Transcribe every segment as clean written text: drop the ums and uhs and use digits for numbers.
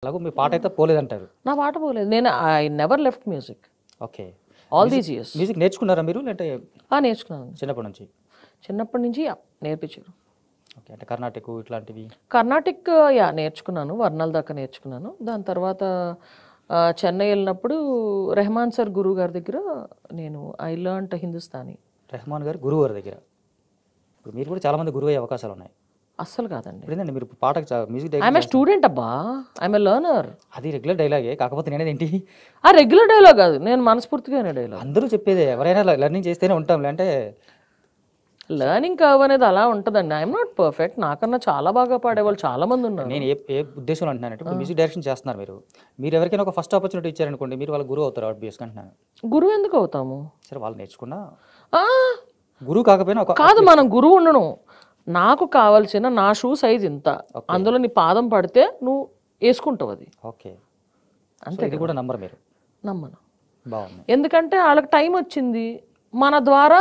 అలాగో మీ పాట అయితే పోలేదంటారు. నా పాట పోలేదు. నేను I never left music okay. All these years. Music నేర్చుకున్నారా మీరు? లేదంటే నేర్చుకున్నాను చిన్నప్పటి నుంచి? చిన్నప్పటి నుంచి నేర్పించారు. ఓకే. అంటే కర్ణాటక ఇట్లాంటివి? కర్ణాటిక్ నేర్చుకున్నాను, వర్ణాల దాకా నేర్చుకున్నాను. దాని తర్వాత చెన్నై వెళ్ళినప్పుడు రెహమాన్ సార్ గురువు గారి దగ్గర నేను ఐ లర్న్డ్ హిందుస్థానీ. రెహమాన్ గారు గురువు గారి దగ్గర. ఇప్పుడు మీరు కూడా చాలా మంది గురువు అయ్యే అవకాశాలు ఉన్నాయి. అస్సలు కాదండి. ఇప్పుడేంటండి మీరు పాటకు మ్యూజిక్ ఐఎమ్ ఏ స్టూడెంట్ అబ్బా, ఐఎమ్ ఏ లర్నర్. అది రెగ్యులర్ డైలాగే, కాకపోతే నేనేది ఏంటి రెగ్యులర్ డైలాగ్ కాదు, నేను మనస్ఫూర్తిగానే డైలాగ్. అందరూ చెప్పేదే, ఎవరైనా లెర్నింగ్ చేస్తేనే ఉంటాం. అంటే లర్నింగ్ కర్వ్ అనేది అలా ఉంటుందండి. I'm not perfect. నాకన్నా చాలా బాగా పాడేవాళ్ళు చాలా మంది ఉన్నారు. నేను ఏ ఉద్దేశంలో అంటున్నానంటే, ఇప్పుడు మ్యూజిక్ డైరెక్షన్ చేస్తున్నారు మీరు ఎవరికైనా ఒక ఫస్ట్ ఆపర్చునిటీ ఇచ్చారనుకోండి, మీరు వాళ్ళ గురువు అవుతారు ఆబ్వియస్గా అంటున్నాను. గురువు ఎందుకు అవుతాము? సరే, వాళ్ళు నేర్చుకున్నా గురువు కాకపోయినా ఒక కాదు, మనం గురువు ఉండను. నాకు కావాల్సిన నా షూ సైజ్ ఇంత, అందులో నీ పాదం పడితే నువ్వు వేసుకుంటావు అది. ఓకే. అంతే. ఇది కూడా నమ్మరు మీరు? నమ్మను. బాగుంది. ఎందుకంటే వాళ్ళకి టైం వచ్చింది మన ద్వారా.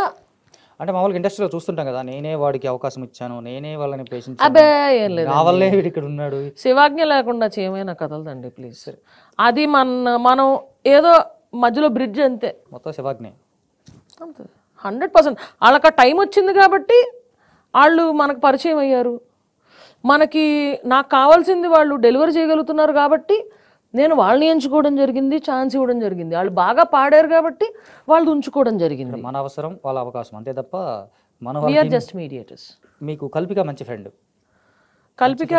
అంటే మామూలుగా ఇండస్ట్రీలో చూస్తుంటాం కదా, నేనే వాడికి అవకాశం ఇచ్చాను, నేనే వాళ్ళని పేషెంట్, అబ్బే ఏం లేదు, నా వల్లే వీడు ఇక్కడ ఉన్నాడు. శివాజ్ఞ లేకుండా చేయమైనా కదలదండి ప్లీజ్. అది మనం ఏదో మధ్యలో బ్రిడ్జ్ అంతే, మొత్తం శివాజ్ఞే అంతే. 100% వాళ్ళకి టైం వచ్చింది కాబట్టి వాళ్ళు మనకు పరిచయం అయ్యారు. నాకు కావాల్సింది వాళ్ళు డెలివరీ చేయగలుగుతున్నారు కాబట్టి నేను వాళ్ళని ఎంచుకోవడం జరిగింది, ఛాన్స్ ఇవ్వడం జరిగింది. వాళ్ళు బాగా పాడారు కాబట్టి వాళ్ళు ఉంచుకోవడం జరిగింది. మన అవసరం వాళ్ళ అవకాశం అంతే తప్ప వీఆర్ జస్ట్ మీడియేటర్స్. మీకు కల్పిక మంచి ఫ్రెండ్? కల్పిక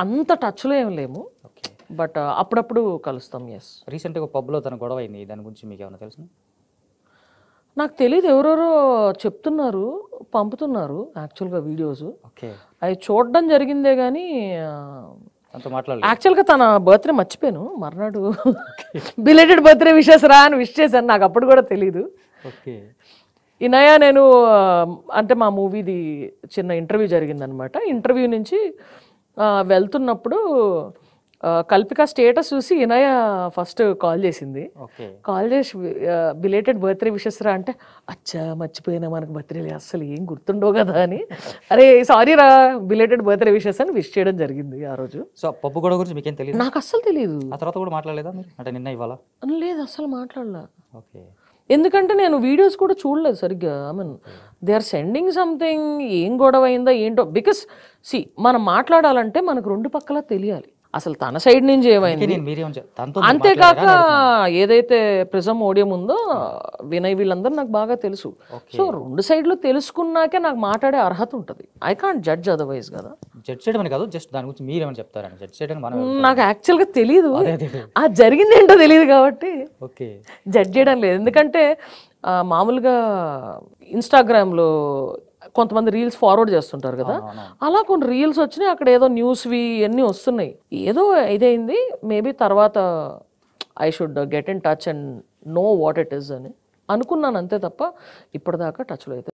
అంత టచ్లో ఏం లేము, బట్ అప్పుడప్పుడు కలుస్తాం. ఎస్. రీసెంట్గా పబ్లో తన గొడవ అయింది, దాని గురించి మీకు ఏమైనా తెలుసు? నాకు తెలియదు, ఎవరెవరో చెప్తున్నారు, పంపుతున్నారు యాక్చువల్గా వీడియోస్. ఓకే. అవి చూడడం జరిగిందే కానీ యాక్చువల్గా తన బర్త్డే మర్చిపోయాను. మర్నాడు బిలేటెడ్ బర్త్డే విషెస్ రా అని విష్ చేశాను, నాకు అప్పుడు కూడా తెలీదు. ఓకే. ఇనయ నేను అంటే మా మూవీది చిన్న ఇంటర్వ్యూ జరిగిందనమాట. ఇంటర్వ్యూ నుంచి వెళ్తున్నప్పుడు కల్పిక స్టేటస్ చూసి ఇనయ ఫస్ట్ కాల్ చేసింది. కాల్ చేసి బిలేటెడ్ బర్త్డే విషెస్ రా అంటే, అచ్చా మర్చిపోయినా, మనకు బర్త్డే అస్సలు ఏం గుర్తుండవు కదా అని, అరే సారీ రా బిలేటెడ్ బర్త్డే విషెస్ అని విష్ చేయడం జరిగింది ఆ రోజు. సో పప్పు గొడవ గురించి మీకేం తెలియదు? నాకు అస్సలు తెలియదు. ఆ తర్వాత కూడా మాట్లాడలేదా మీరు? అంటే నిన్న ఇవాళ? లేదు, అస్సలు మాట్లాడలే. ఓకే. ఎందుకంటే నేను వీడియోస్ కూడా చూడలేదు సరిగ్గా. I mean they are sending something, ఏం గొడవ అయిందా ఏంటో. బికాస్ మనం మాట్లాడాలంటే మనకు రెండు పక్కల తెలియాలి అసలు తన సైడ్ నుంచి ఏమైంది. అంతేకాక ఏదైతే ప్రిజం ఓడియం ఉందో వినయ్ వీళ్ళందరూ నాకు బాగా తెలుసు. సో రెండు సైడ్లు తెలుసుకున్నాకే నాకు మాట్లాడే అర్హత ఉంటుంది. ఐ కాంట్ జడ్జ్ అదర్వైజ్ కదా. జడ్జ్ చేయడం కాదు, జస్ట్ దాని గురించి మీరేమని చెప్తారని. జడ్జ్ చేయడం నాకు యాక్చువల్గా తెలియదు, జరిగింది ఏంటో తెలియదు కాబట్టి జడ్జ్ చేయడం లేదు. ఎందుకంటే మామూలుగా ఇన్స్టాగ్రామ్లో కొంతమంది రీల్స్ ఫార్వర్డ్ చేస్తుంటారు కదా, అలా కొన్ని రీల్స్ వచ్చినాయి, అక్కడ ఏదో న్యూస్వి అన్నీ వస్తున్నాయి. ఏదో ఇదైంది, మేబీ తర్వాత I should get in touch and know what it is అని అనుకున్నాను, అంతే తప్ప ఇప్పటిదాకా టచ్లో అయితే